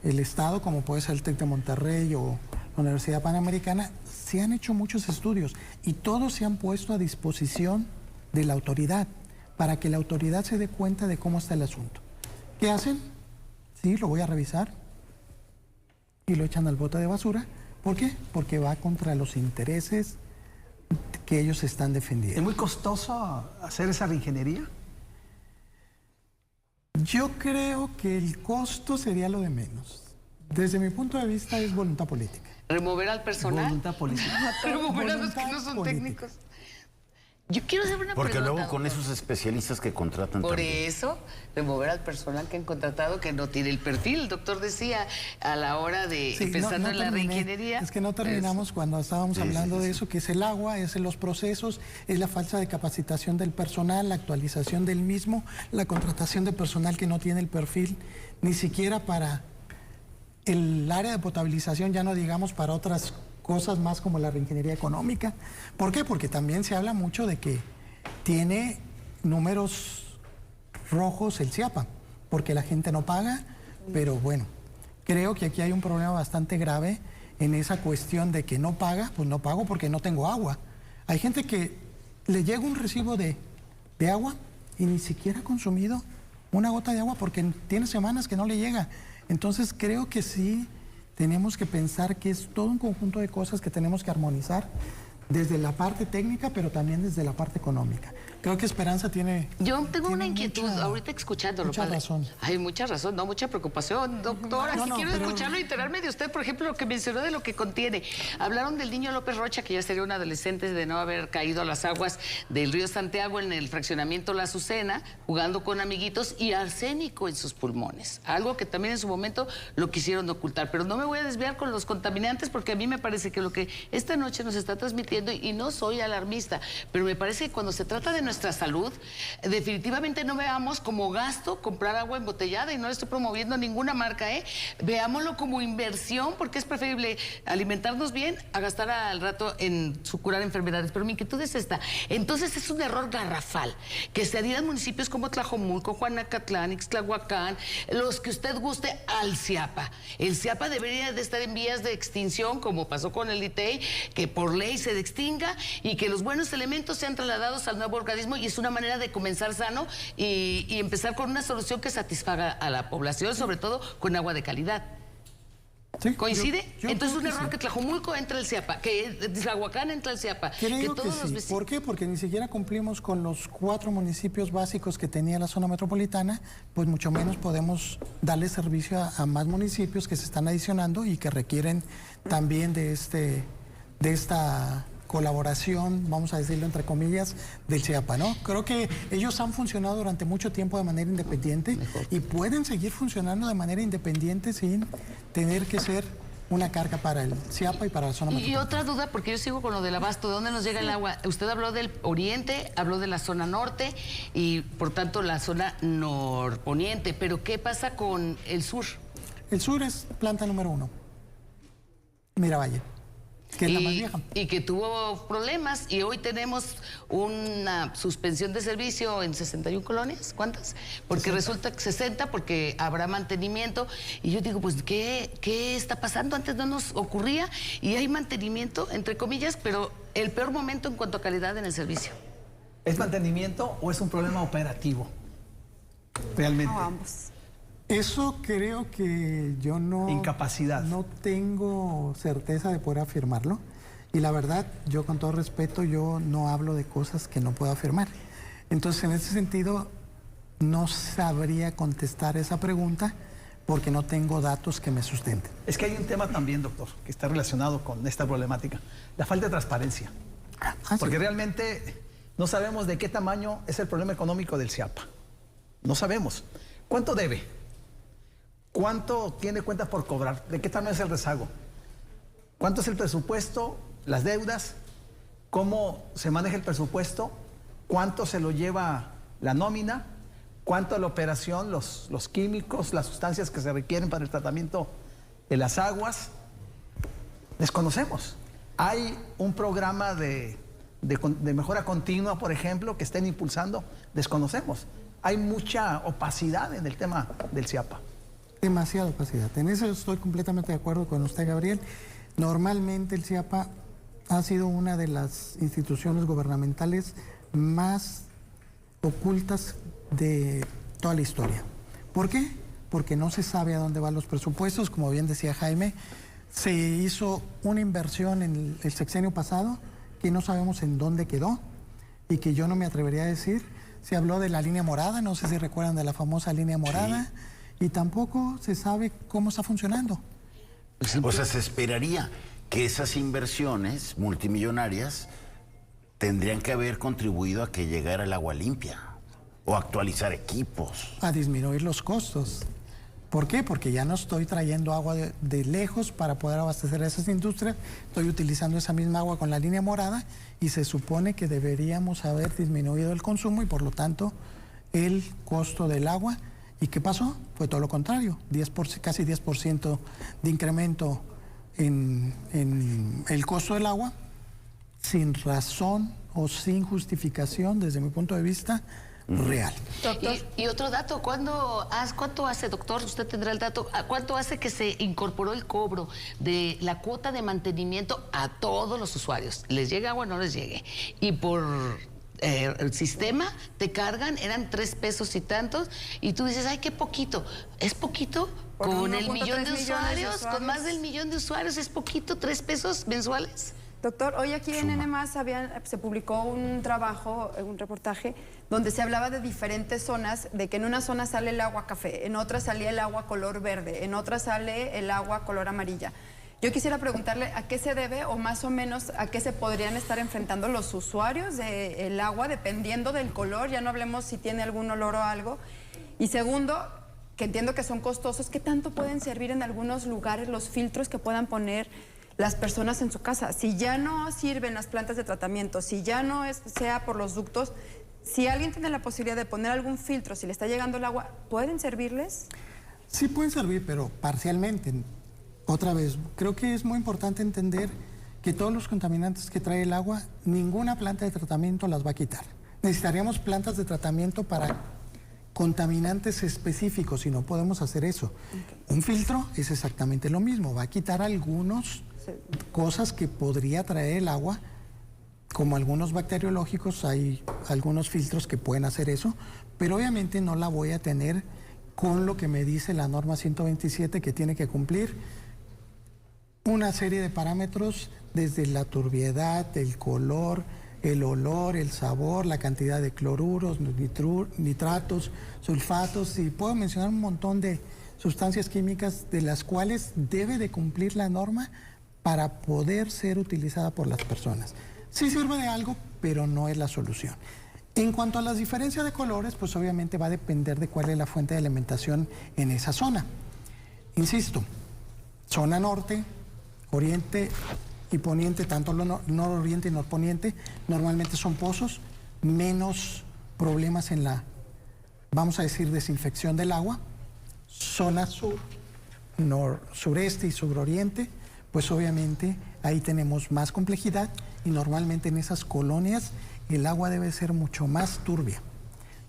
S5: estado, como puede ser el TEC de Monterrey o la Universidad Panamericana, se han hecho muchos estudios y todos se han puesto a disposición de la autoridad para que la autoridad se dé cuenta de cómo está el asunto. ¿Qué hacen? Sí, lo voy a revisar y lo echan al bote de basura. ¿Por qué? Porque va contra los intereses que ellos están defendiendo.
S4: ¿Es muy costoso hacer esa reingeniería?
S5: Yo creo que el costo sería lo de menos. Desde mi punto de vista es voluntad política.
S2: ¿Remover al personal?
S4: Voluntad política.
S2: ¿Remover a los que no son técnicos? Yo quiero hacer una
S1: Porque
S2: pregunta.
S1: luego con esos especialistas que contratan
S2: Por
S1: también.
S2: eso, remover al personal que han contratado que no tiene el perfil. El doctor decía a la hora de
S5: Sí,
S2: pensando en la
S5: terminé.
S2: reingeniería.
S5: Es que no terminamos cuando estábamos hablando
S1: sí,
S5: de eso, que es el agua, es los procesos, es la falta de capacitación del personal, la actualización del mismo, la contratación de personal que no tiene el perfil, ni siquiera para el área de potabilización, ya no digamos para otras cosas más como la reingeniería económica. ¿Por qué? Porque también se habla mucho de que tiene números rojos el CIAPA, porque la gente no paga, pero bueno, creo que aquí hay un problema bastante grave en esa cuestión de que no paga, pues no pago porque no tengo agua. Hay gente que le llega un recibo de agua y ni siquiera ha consumido una gota de agua porque tiene semanas que no le llega. Entonces creo que sí tenemos que pensar que es todo un conjunto de cosas que tenemos que armonizar desde la parte técnica, pero también desde la parte económica. Creo que Esperanza tiene...
S2: Yo tengo una
S5: tiene
S2: inquietud, ahorita escuchándolo.
S5: mucha
S2: padre.
S5: razón.
S2: Hay mucha razón, no mucha preocupación, doctora.
S5: No,
S2: sí
S5: no,
S2: quiero
S5: pero-
S2: escucharlo y enterarme de usted, por ejemplo, lo que mencionó de lo que contiene. Hablaron del niño López Rocha, que ya sería un adolescente de no haber caído a las aguas del río Santiago en el fraccionamiento La Azucena, jugando con amiguitos, y arsénico en sus pulmones. Algo que también en su momento lo quisieron ocultar. Pero no me voy a desviar con los contaminantes, porque a mí me parece que lo que esta noche nos está transmitiendo, y no soy alarmista, pero me parece que cuando se trata de nuestra salud, definitivamente no veamos como gasto comprar agua embotellada, y no le estoy promoviendo ninguna marca, ¿eh? Veámoslo como inversión, porque es preferible alimentarnos bien a gastar al rato en curar enfermedades. Pero mi inquietud es esta. Entonces es un error garrafal que se adhieran municipios como Tlajomulco, Juanacatlán, Ixtlahuacán, los que usted guste, al CIAPA. El CIAPA debería de estar en vías de extinción, como pasó con el ITEI, que por ley se extinga y que los buenos elementos sean trasladados al nuevo organismo, y es una manera de comenzar sano y empezar con una solución que satisfaga a la población, sobre todo con agua de calidad.
S5: Sí,
S2: ¿Coincide?
S5: yo
S2: Entonces
S5: creo
S2: un error
S5: sí.
S2: que Tlajomulco entra al CIAPA, que Tlahuacán entra al CIAPA, que
S5: Creo
S2: todos
S5: que
S2: los
S5: sí.
S2: vecinos...
S5: ¿Por qué? Porque ni siquiera cumplimos con los 4 municipios básicos que tenía la zona metropolitana, pues mucho menos podemos darle servicio a más municipios que se están adicionando y que requieren también de esta colaboración, vamos a decirlo entre comillas, del CIAPA, ¿no? Creo que ellos han funcionado durante mucho tiempo de manera independiente y pueden seguir funcionando de manera independiente sin tener que ser una carga para el CIAPA y para la zona
S2: Y
S5: metropolitana.
S2: otra duda, porque yo sigo con lo del abasto, ¿de dónde nos llega el agua? Usted habló del oriente, habló de la zona norte y por tanto la zona norponiente, pero ¿qué pasa con el sur?
S5: El sur es planta número 1, Miravalle, que es la más vieja.
S2: Y que tuvo problemas, y hoy tenemos una suspensión de servicio en 61 colonias. ¿Cuántas? Porque
S5: 60.
S2: resulta que 60, porque habrá mantenimiento. Y yo digo, pues, ¿qué está pasando? Antes no nos ocurría, y hay mantenimiento, entre comillas, pero el peor momento en cuanto a calidad en el servicio.
S4: ¿Es mantenimiento o es un problema operativo? Realmente.
S3: No, ambos.
S5: Eso creo que yo no...
S4: Incapacidad.
S5: No tengo certeza de poder afirmarlo. Y la verdad, yo con todo respeto, yo no hablo de cosas que no puedo afirmar. Entonces, en ese sentido, no sabría contestar esa pregunta porque no tengo datos que me sustenten.
S4: Es que hay un tema también, doctor, que está relacionado con esta problemática. La falta de transparencia.
S5: Ah, sí.
S4: Porque realmente no sabemos de qué tamaño es el problema económico del CIAPA. No sabemos. ¿Cuánto debe? ¿Cuánto tiene cuentas por cobrar? ¿De qué tamaño es el rezago? ¿Cuánto es el presupuesto? ¿Las deudas? ¿Cómo se maneja el presupuesto? ¿Cuánto se lo lleva la nómina? Cuanto a la operación, los químicos, las sustancias que se requieren para el tratamiento de las aguas, desconocemos. Hay un programa de mejora continua, por ejemplo, que estén impulsando, desconocemos. Hay mucha opacidad en el tema del CIAPA.
S5: Demasiada opacidad. En eso estoy completamente de acuerdo con usted, Gabriel. Normalmente el CIAPA ha sido una de las instituciones gubernamentales más ocultas de toda la historia. ¿Por qué? Porque no se sabe a dónde van los presupuestos. Como bien decía Jaime, se hizo una inversión en el sexenio pasado que no sabemos en dónde quedó y que yo no me atrevería a decir. Se habló de la línea morada, no sé si recuerdan de la famosa línea morada, sí. Y tampoco se sabe cómo está funcionando.
S1: O sea, se esperaría que esas inversiones multimillonarias tendrían que haber contribuido a que llegara el agua limpia o actualizar equipos.
S5: A disminuir los costos. ¿Por qué? Porque ya no estoy trayendo agua de lejos para poder abastecer a esas industrias, estoy utilizando esa misma agua con la línea morada y se supone que deberíamos haber disminuido el consumo y por lo tanto el costo del agua. ¿Y qué pasó? Fue todo lo contrario, casi 10% de incremento en el costo del agua, sin razón o sin justificación desde mi punto de vista real.
S2: Doctor. Y otro dato, ¿cuánto hace, doctor? Usted tendrá el dato. ¿Cuánto hace que se incorporó el cobro de la cuota de mantenimiento a todos los usuarios? ¿Les llega agua o no les llegue? Y por el sistema te cargan, eran 3 pesos y tantos, y tú dices, ay, qué poquito. ¿Es poquito? Con el millón de usuarios, con más del millón de usuarios, ¿es poquito? 3 pesos mensuales.
S3: Doctor, hoy aquí en N+, se publicó un trabajo, un reportaje, donde se hablaba de diferentes zonas, de que en una zona sale el agua café, en otra salía el agua color verde, en otra sale el agua color amarilla. Yo quisiera preguntarle a qué se debe o más o menos a qué se podrían estar enfrentando los usuarios del agua, dependiendo del color, ya no hablemos si tiene algún olor o algo. Y segundo, que entiendo que son costosos, ¿qué tanto pueden servir en algunos lugares los filtros que puedan poner las personas en su casa? Si ya no sirven las plantas de tratamiento, si ya no sea por los ductos, si alguien tiene la posibilidad de poner algún filtro, si le está llegando el agua, ¿pueden servirles?
S5: Sí pueden servir, pero parcialmente. Otra vez, creo que es muy importante entender que todos los contaminantes que trae el agua, ninguna planta de tratamiento las va a quitar. Necesitaríamos plantas de tratamiento para contaminantes específicos y no podemos hacer eso. Okay. Un filtro es exactamente lo mismo, va a quitar algunas cosas que podría traer el agua, como algunos bacteriológicos, hay algunos filtros que pueden hacer eso, pero obviamente no la voy a tener con lo que me dice la norma 127 que tiene que cumplir una serie de parámetros desde la turbiedad, el color, el olor, el sabor, la cantidad de cloruros, nitratos, sulfatos, y puedo mencionar un montón de sustancias químicas de las cuales debe de cumplir la norma para poder ser utilizada por las personas. Sí sirve de algo, pero no es la solución. En cuanto a las diferencias de colores, pues obviamente va a depender de cuál es la fuente de alimentación en esa zona. Insisto, zona norte, oriente y poniente, tanto nororiente y norponiente, normalmente son pozos, menos problemas en la, vamos a decir, desinfección del agua. Zona sur, sureste y suroriente, pues obviamente ahí tenemos más complejidad y normalmente en esas colonias el agua debe ser mucho más turbia,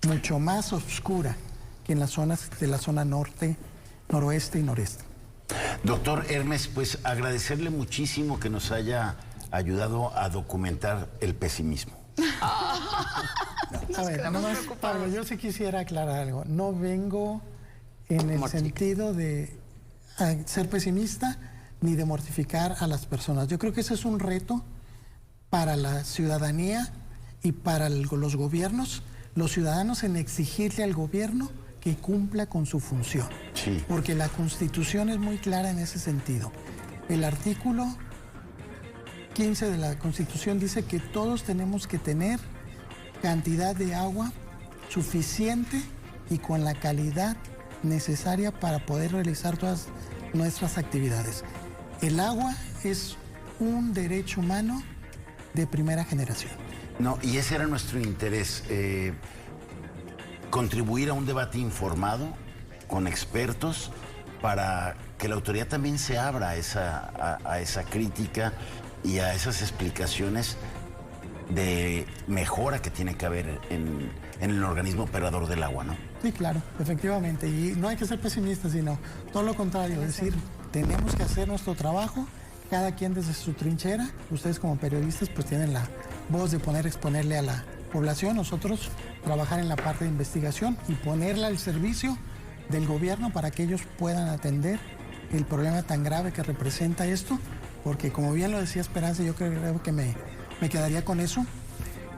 S5: mucho más oscura que en las zonas de la zona norte, noroeste y noreste.
S1: Doctor Hermes, pues agradecerle muchísimo que nos haya ayudado a documentar el pesimismo.
S5: A ver, nomás, Pablo, yo sí quisiera aclarar algo. No vengo en el sentido de ser pesimista ni de mortificar a las personas. Yo creo que ese es un reto para la ciudadanía y para los gobiernos, los ciudadanos, en exigirle al gobierno que cumpla con su función. Sí. Porque la Constitución es muy clara en ese sentido. El artículo 15 de la Constitución dice que todos tenemos que tener cantidad de agua suficiente y con la calidad necesaria para poder realizar todas nuestras actividades. El agua es un derecho humano de primera generación.
S1: No, y ese era nuestro interés. contribuir a un debate informado, con expertos, para que la autoridad también se abra a esa crítica y a esas explicaciones de mejora que tiene que haber en el organismo operador del agua, ¿no?
S5: Sí, claro, efectivamente. Y no hay que ser pesimistas, sino todo lo contrario. Es decir, tenemos que hacer nuestro trabajo, cada quien desde su trinchera. Ustedes como periodistas pues tienen la voz de exponerle a la población. Nosotros trabajar en la parte de investigación y ponerla al servicio del gobierno para que ellos puedan atender el problema tan grave que representa esto. Porque como bien lo decía Esperanza, yo creo que me quedaría con eso,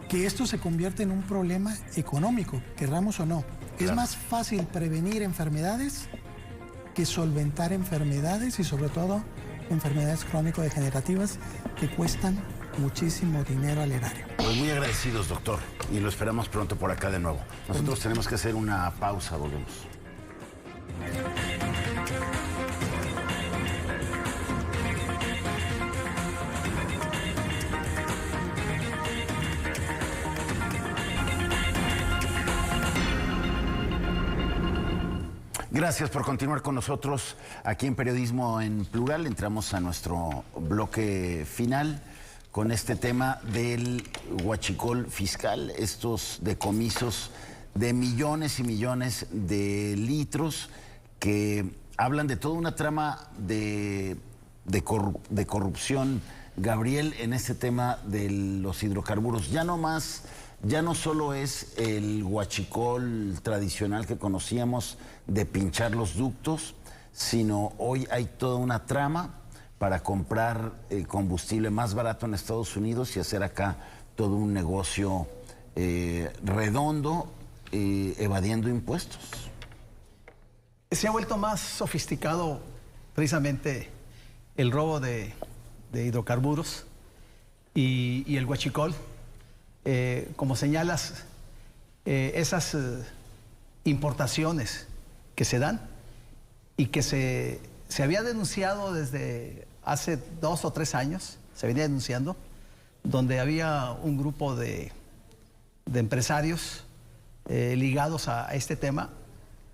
S5: que esto se convierte en un problema económico, querramos o no. Claro. Es más fácil prevenir enfermedades que solventar enfermedades y sobre todo enfermedades crónico-degenerativas que cuestan muchísimo dinero al erario.
S1: Pues muy agradecidos, doctor, y lo esperamos pronto por acá de nuevo. Nosotros tenemos que hacer una pausa, volvemos. Gracias por continuar con nosotros aquí en Periodismo en Plural. Entramos a nuestro bloque final con este tema del huachicol fiscal, estos decomisos de millones y millones de litros que hablan de toda una trama de corrupción, Gabriel, en este tema de los hidrocarburos. Ya no solo es el huachicol tradicional que conocíamos de pinchar los ductos, sino hoy hay toda una trama para comprar combustible más barato en Estados Unidos y hacer acá todo un negocio redondo, evadiendo impuestos.
S4: Se ha vuelto más sofisticado precisamente el robo de hidrocarburos y el huachicol. Como señalas, esas importaciones que se dan y que se había denunciado desde hace 2 o 3 años, se venía denunciando, donde había un grupo de empresarios ligados a este tema,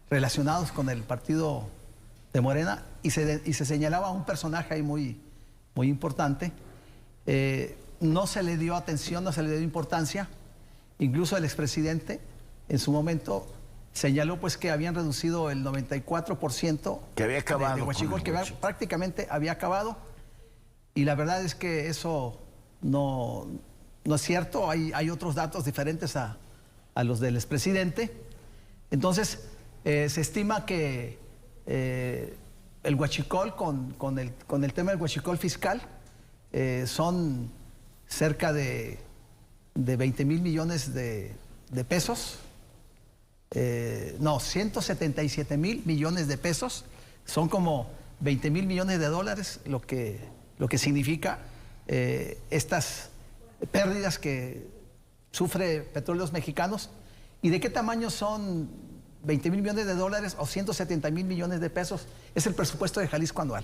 S4: relacionados con el partido de Morena, y se señalaba a un personaje ahí muy importante. No se le dio atención, no se le dio importancia. Incluso el expresidente en su momento señaló pues que habían reducido el 94%
S1: que había acabado
S4: de huachicol, que prácticamente había acabado. Y la verdad es que eso no es cierto. Hay otros datos diferentes a los del expresidente. Entonces se estima que el huachicol con el tema del huachicol fiscal son cerca de 20,000 millones de pesos. 177,000 millones de pesos. Son como 20,000 millones de dólares lo que significa estas pérdidas que sufre Petróleos Mexicanos. ¿Y de qué tamaño son 20,000 millones de dólares o 170,000 millones de pesos? Es el presupuesto de Jalisco anual.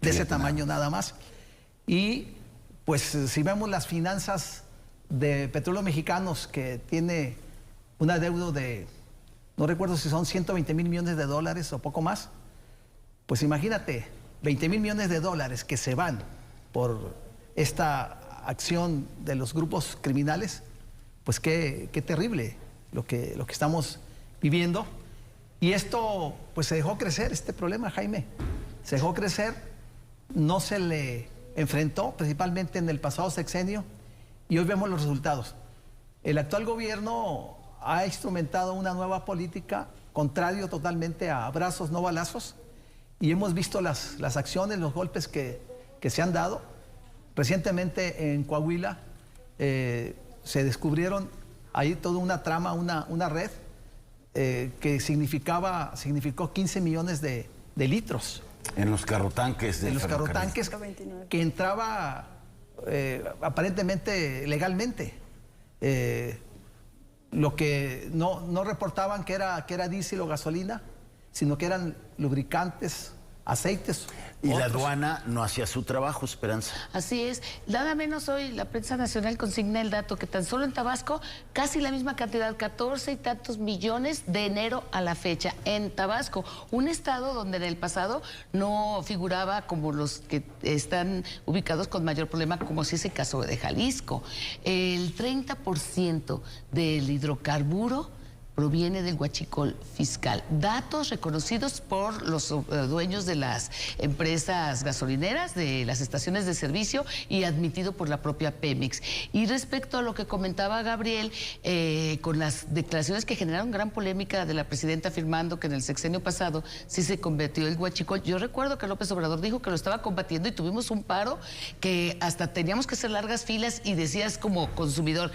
S4: De ese tamaño nada más. Y pues si vemos las finanzas de Petróleos Mexicanos, que tiene una deuda de, no recuerdo si son 120,000 millones de dólares o poco más, pues imagínate, 20,000 millones de dólares que se van por esta acción de los grupos criminales, pues qué terrible lo que estamos viviendo. Y esto pues se dejó crecer, este problema, Jaime, se dejó crecer, no se le enfrentó principalmente en el pasado sexenio y hoy vemos los resultados. El actual gobierno ha instrumentado una nueva política contrario totalmente a abrazos, no balazos, y hemos visto las acciones, los golpes que se han dado. Recientemente en Coahuila se descubrieron ahí toda una trama, una red que significó 15 millones de litros.
S1: En los carrotanques.
S4: En los carrotanques que entraba aparentemente legalmente. Lo que no reportaban que era diésel o gasolina, sino que eran lubricantes aceites.
S1: Y la
S4: otros.
S1: aduana no hacía su trabajo, Esperanza.
S2: Así es. Nada menos hoy la prensa nacional consigna el dato que tan solo en Tabasco casi la misma cantidad, 14 y tantos millones de enero a la fecha. En Tabasco, un estado donde en el pasado no figuraba como los que están ubicados con mayor problema, como si es el caso de Jalisco. El 30% del hidrocarburo proviene del huachicol fiscal. Datos reconocidos por los dueños de las empresas gasolineras, de las estaciones de servicio y admitido por la propia Pemex. Y respecto a lo que comentaba Gabriel, con las declaraciones que generaron gran polémica de la presidenta afirmando que en el sexenio pasado sí se combatió el huachicol, yo recuerdo que López Obrador dijo que lo estaba combatiendo y tuvimos un paro que hasta teníamos que hacer largas filas y decías como consumidor,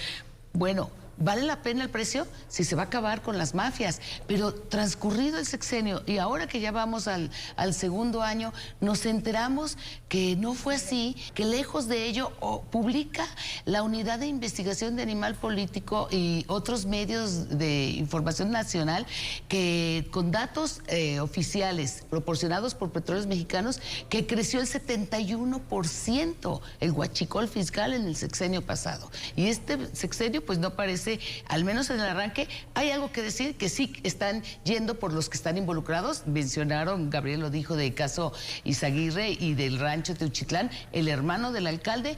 S2: bueno, ¿vale la pena el precio? Si se va a acabar con las mafias. Pero transcurrido el sexenio y ahora que ya vamos al segundo año, nos enteramos que no fue así, que lejos de ello publica la Unidad de Investigación de Animal Político y otros medios de información nacional que con datos oficiales proporcionados por Petróleos Mexicanos que creció el 71% el huachicol fiscal en el sexenio pasado. Y este sexenio pues no parece, al menos en el arranque, hay algo que decir, que sí están yendo por los que están involucrados. Mencionaron, Gabriel lo dijo, del caso Izaguirre y del rancho Teuchitlán, el hermano del alcalde,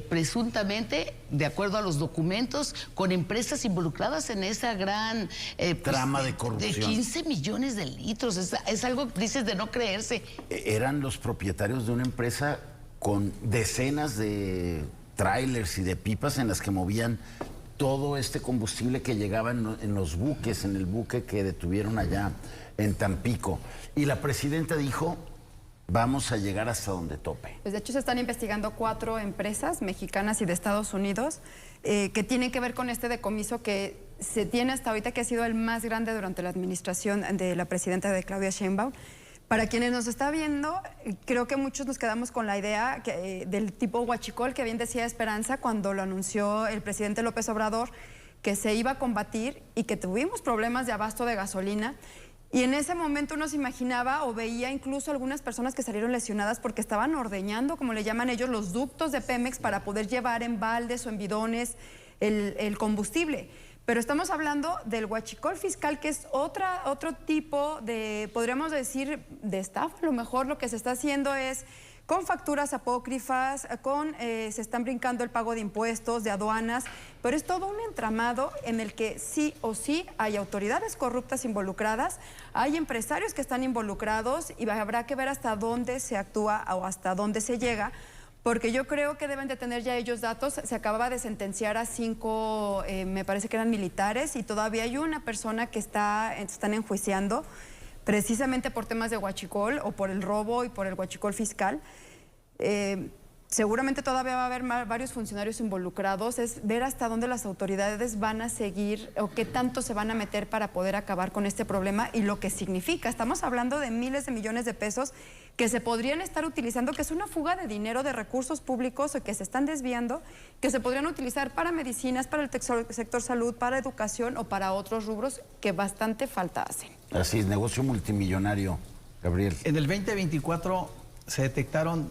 S2: presuntamente, de acuerdo a los documentos, con empresas involucradas en esa gran
S1: trama de corrupción.
S2: De 15 millones de litros. Es algo, dices, de no creerse.
S1: Eran los propietarios de una empresa con decenas de trailers y de pipas en las que movían todo este combustible que llegaba en los buques, en el buque que detuvieron allá en Tampico. Y la presidenta dijo, vamos a llegar hasta donde tope.
S3: Pues de hecho se están investigando 4 empresas mexicanas y de Estados Unidos que tienen que ver con este decomiso que se tiene hasta ahorita, que ha sido el más grande durante la administración de la presidenta de Claudia Sheinbaum. Para quienes nos está viendo, creo que muchos nos quedamos con la idea del tipo huachicol que bien decía Esperanza cuando lo anunció el presidente López Obrador, que se iba a combatir y que tuvimos problemas de abasto de gasolina. Y en ese momento uno se imaginaba o veía incluso algunas personas que salieron lesionadas porque estaban ordeñando, como le llaman ellos, los ductos de Pemex para poder llevar en baldes o en bidones el combustible. Pero estamos hablando del huachicol fiscal, que es otro tipo de, podríamos decir, de estafa. A lo mejor lo que se está haciendo es con facturas apócrifas, se están brincando el pago de impuestos, de aduanas, pero es todo un entramado en el que sí o sí hay autoridades corruptas involucradas, hay empresarios que están involucrados y habrá que ver hasta dónde se actúa o hasta dónde se llega. Porque yo creo que deben de tener ya ellos datos. Se acababa de sentenciar a 5, me parece que eran militares, y todavía hay una persona que están enjuiciando precisamente por temas de huachicol o por el robo y por el huachicol fiscal. Seguramente todavía va a haber varios funcionarios involucrados. Es ver hasta dónde las autoridades van a seguir o qué tanto se van a meter para poder acabar con este problema y lo que significa. Estamos hablando de miles de millones de pesos que se podrían estar utilizando, que es una fuga de dinero, de recursos públicos o que se están desviando, que se podrían utilizar para medicinas, para el sector salud, para educación o para otros rubros que bastante falta hacen.
S1: Así es, negocio multimillonario, Gabriel.
S4: En el 2024 se detectaron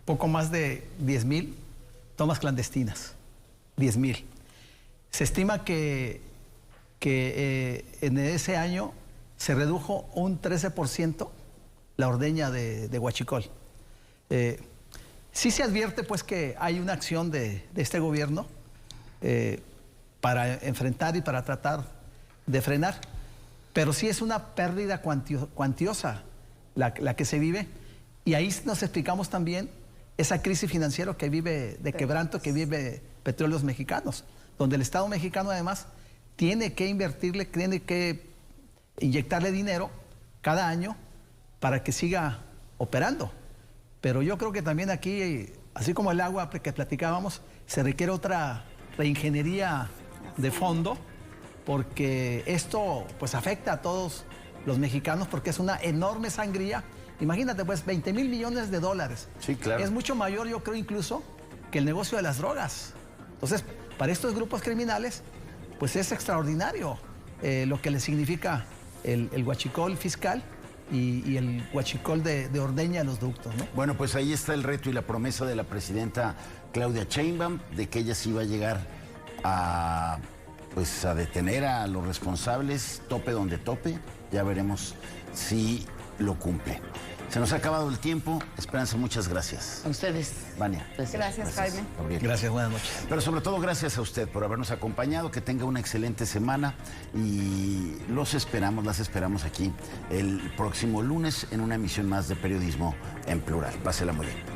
S4: poco más de 10,000 tomas clandestinas. 10,000. Se estima que en ese año se redujo un 13% la ordeña de huachicol. Sí se advierte pues que hay una acción de este gobierno para enfrentar y para tratar de frenar, pero sí es una pérdida cuantiosa la que se vive, y ahí nos explicamos también esa crisis financiera que vive, de quebranto que vive Petróleos Mexicanos, donde el Estado mexicano además tiene que invertirle, tiene que inyectarle dinero cada año para que siga operando. Pero yo creo que también aquí, así como el agua que platicábamos, se requiere otra reingeniería de fondo, porque esto pues afecta a todos los mexicanos, porque es una enorme sangría. Imagínate, pues, 20,000 millones de dólares.
S1: Sí, claro.
S4: Es mucho mayor, yo creo, incluso, que el negocio de las drogas. Entonces, para estos grupos criminales, pues es extraordinario lo que les significa el huachicol fiscal, y el huachicol de ordeña en los ductos, ¿no?
S1: Bueno, pues ahí está el reto y la promesa de la presidenta Claudia Sheinbaum de que ella sí va a llegar a detener a los responsables, tope donde tope. Ya veremos si lo cumple. Se nos ha acabado el tiempo. Esperanza, muchas gracias.
S2: A ustedes.
S1: Vania.
S3: Gracias, Jaime.
S1: Gabriel.
S4: Gracias, buenas noches.
S1: Pero sobre todo gracias a usted por habernos acompañado, que tenga una excelente semana y las esperamos aquí el próximo lunes en una emisión más de Periodismo en Plural. Pásela muy bien.